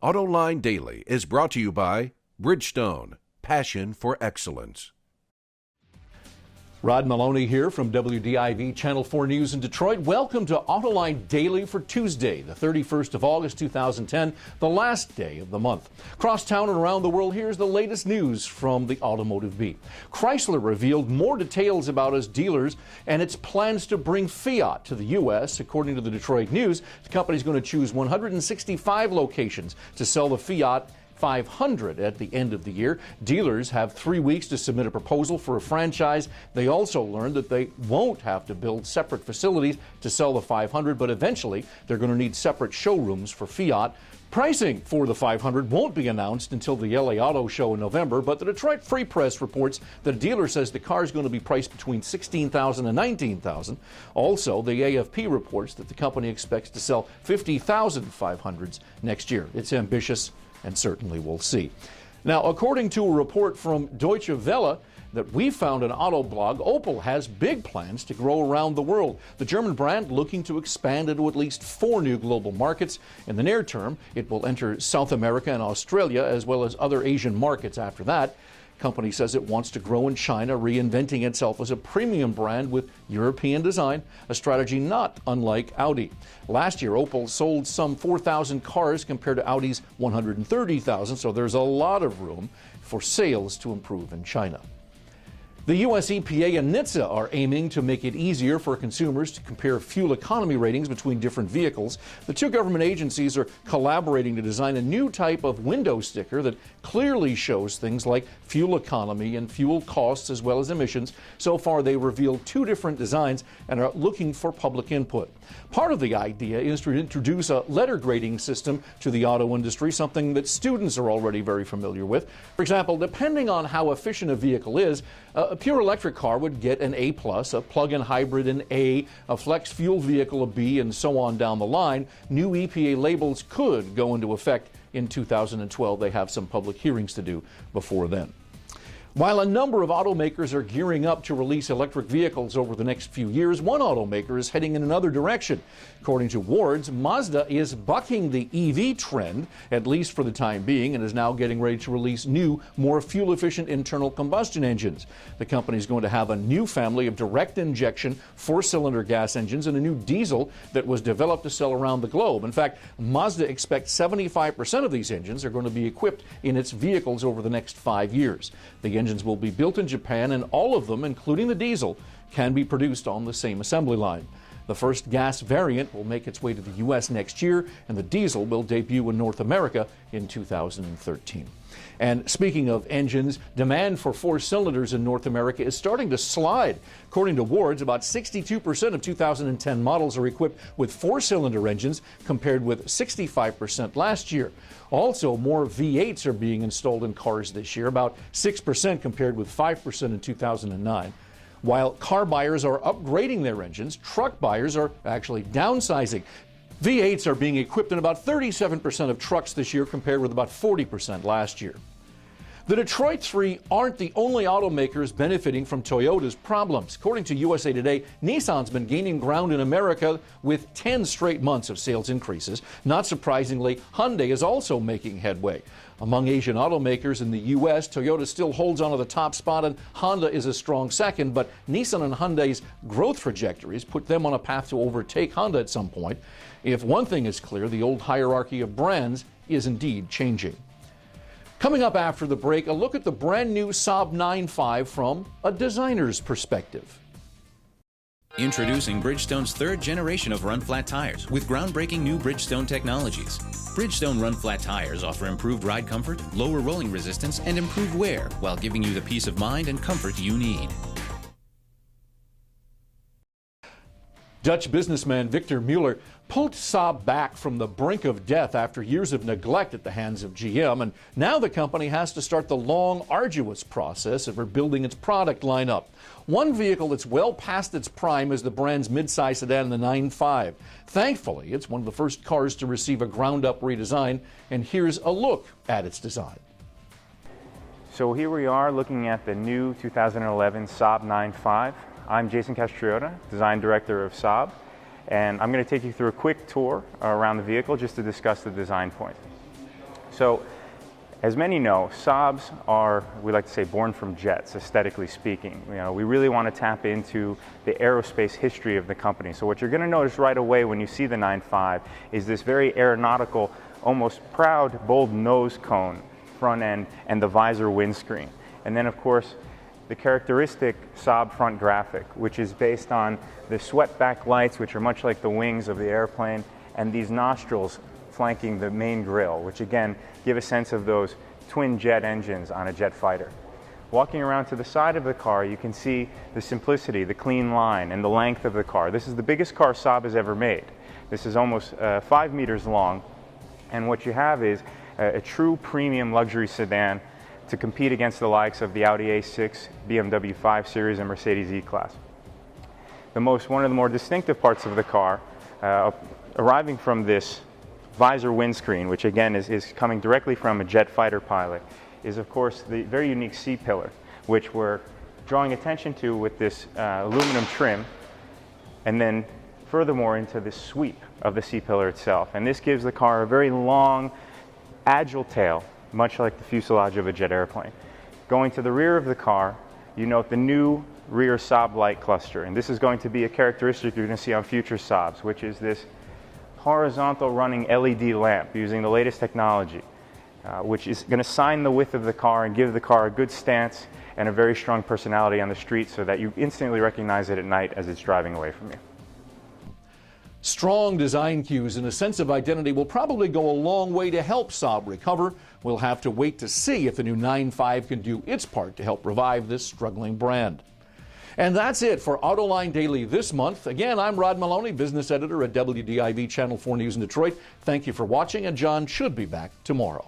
Autoline Daily is brought to you by Bridgestone, passion for excellence. Rod Maloney here from WDIV Channel 4 News in Detroit. Welcome to Autoline Daily for Tuesday, the 31st of August, 2010, the last day of the month. Across town and around the world, here's the latest news from the automotive beat. Chrysler revealed more details about its dealers and its plans to bring Fiat to the U.S. According to the Detroit News, the company is going to choose 165 locations to sell the Fiat 500 at the end of the year. Dealers have 3 weeks to submit a proposal for a franchise. They also learned that they won't have to build separate facilities to sell the 500, but eventually they're going to need separate showrooms for Fiat. Pricing for the 500 won't be announced until the LA Auto Show in November, but the Detroit Free Press reports that a dealer says the car is going to be priced between $16,000 and $19,000. Also, the AFP reports that the company expects to sell 50,000 500s next year. It's ambitious, and certainly we'll see. Now, according to a report from Deutsche Welle that we found an auto blog, Opel has big plans to grow around the world. The German brand looking to expand into at least 4 new global markets. In the near term, it will enter South America and Australia, as well as other Asian markets after that. Company says it wants to grow in China, reinventing itself as a premium brand with European design, a strategy not unlike Audi. Last year, Opel sold some 4,000 cars compared to Audi's 130,000, so there's a lot of room for sales to improve in China. The U.S. EPA and NHTSA are aiming to make it easier for consumers to compare fuel economy ratings between different vehicles. The two government agencies are collaborating to design a new type of window sticker that clearly shows things like fuel economy and fuel costs as well as emissions. So far, they revealed 2 different designs and are looking for public input. Part of the idea is to introduce a letter grading system to the auto industry, something that students are already very familiar with. For example, depending on how efficient a vehicle is, a pure electric car would get an A+, a plug-in hybrid an A flex fuel vehicle a B, and so on down the line. New EPA labels could go into effect in 2012. They have some public hearings to do before then. While a number of automakers are gearing up to release electric vehicles over the next few years, one automaker is heading in another direction. According to Wards, Mazda is bucking the EV trend, at least for the time being, and is now getting ready to release new, more fuel-efficient internal combustion engines. The company is going to have a new family of direct injection 4-cylinder gas engines and a new diesel that was developed to sell around the globe. In fact, Mazda expects 75% of these engines are going to be equipped in its vehicles over the next 5 years. The engines will be built in Japan, and all of them, including the diesel, can be produced on the same assembly line. The first gas variant will make its way to the U.S. next year, and the diesel will debut in North America in 2013. And speaking of engines, demand for 4 cylinders in North America is starting to slide. According to Wards, about 62% of 2010 models are equipped with 4-cylinder engines, compared with 65% last year. Also, more V8s are being installed in cars this year, about 6% compared with 5% in 2009. While car buyers are upgrading their engines, truck buyers are actually downsizing. V8s are being equipped in about 37% of trucks this year, compared with about 40% last year. The Detroit Three aren't the only automakers benefiting from Toyota's problems. According to USA Today, Nissan's been gaining ground in America with 10 straight months of sales increases. Not surprisingly, Hyundai is also making headway. Among Asian automakers in the U.S., Toyota still holds on to the top spot, and Honda is a strong second, but Nissan and Hyundai's growth trajectories put them on a path to overtake Honda at some point. If one thing is clear, the old hierarchy of brands is indeed changing. Coming up after the break, a look at the brand new Saab 9.5 from a designer's perspective. Introducing Bridgestone's 3rd generation of run-flat tires with groundbreaking new Bridgestone technologies. Bridgestone run-flat tires offer improved ride comfort, lower rolling resistance, and improved wear while giving you the peace of mind and comfort you need. Dutch businessman Victor Mueller pulled Saab back from the brink of death after years of neglect at the hands of GM, and now the company has to start the long, arduous process of rebuilding its product lineup. One vehicle that's well past its prime is the brand's midsize sedan, the 9.5. Thankfully, it's one of the first cars to receive a ground-up redesign, and here's a look at its design. So here we are looking at the new 2011 Saab 9.5. I'm Jason Castriota, Design Director of Saab, and I'm going to take you through a quick tour around the vehicle just to discuss the design point. So, as many know, Saabs are, we like to say, born from jets, aesthetically speaking. We really want to tap into the aerospace history of the company. So what you're going to notice right away when you see the 9.5 is this very aeronautical, almost proud, bold nose cone front end and the visor windscreen. And then, of course, the characteristic Saab front graphic, which is based on the swept-back lights, which are much like the wings of the airplane, and these nostrils flanking the main grille, which again give a sense of those twin jet engines on a jet fighter. Walking around to the side of the car, you can see the simplicity, the clean line, and the length of the car. This is the biggest car Saab has ever made. This is almost 5 meters long, and what you have is a true premium luxury sedan to compete against the likes of the Audi A6, BMW 5 Series, and Mercedes E-Class. One of the more distinctive parts of the car, arriving from this visor windscreen, which again is coming directly from a jet fighter pilot, is of course the very unique C-pillar, which we're drawing attention to with this aluminum trim, and then furthermore into the sweep of the C-pillar itself. And this gives the car a very long, agile tail, much like the fuselage of a jet airplane. Going to the rear of the car, you note the new rear Saab light cluster, and this is going to be a characteristic you're going to see on future Saabs, which is this horizontal running LED lamp using the latest technology, which is going to sign the width of the car and give the car a good stance and a very strong personality on the street so that you instantly recognize it at night as it's driving away from you. Strong design cues and a sense of identity will probably go a long way to help Saab recover. We'll have to wait to see if the new 9.5 can do its part to help revive this struggling brand. And that's it for Autoline Daily this month. Again, I'm Rod Maloney, business editor at WDIV Channel 4 News in Detroit. Thank you for watching, and John should be back tomorrow.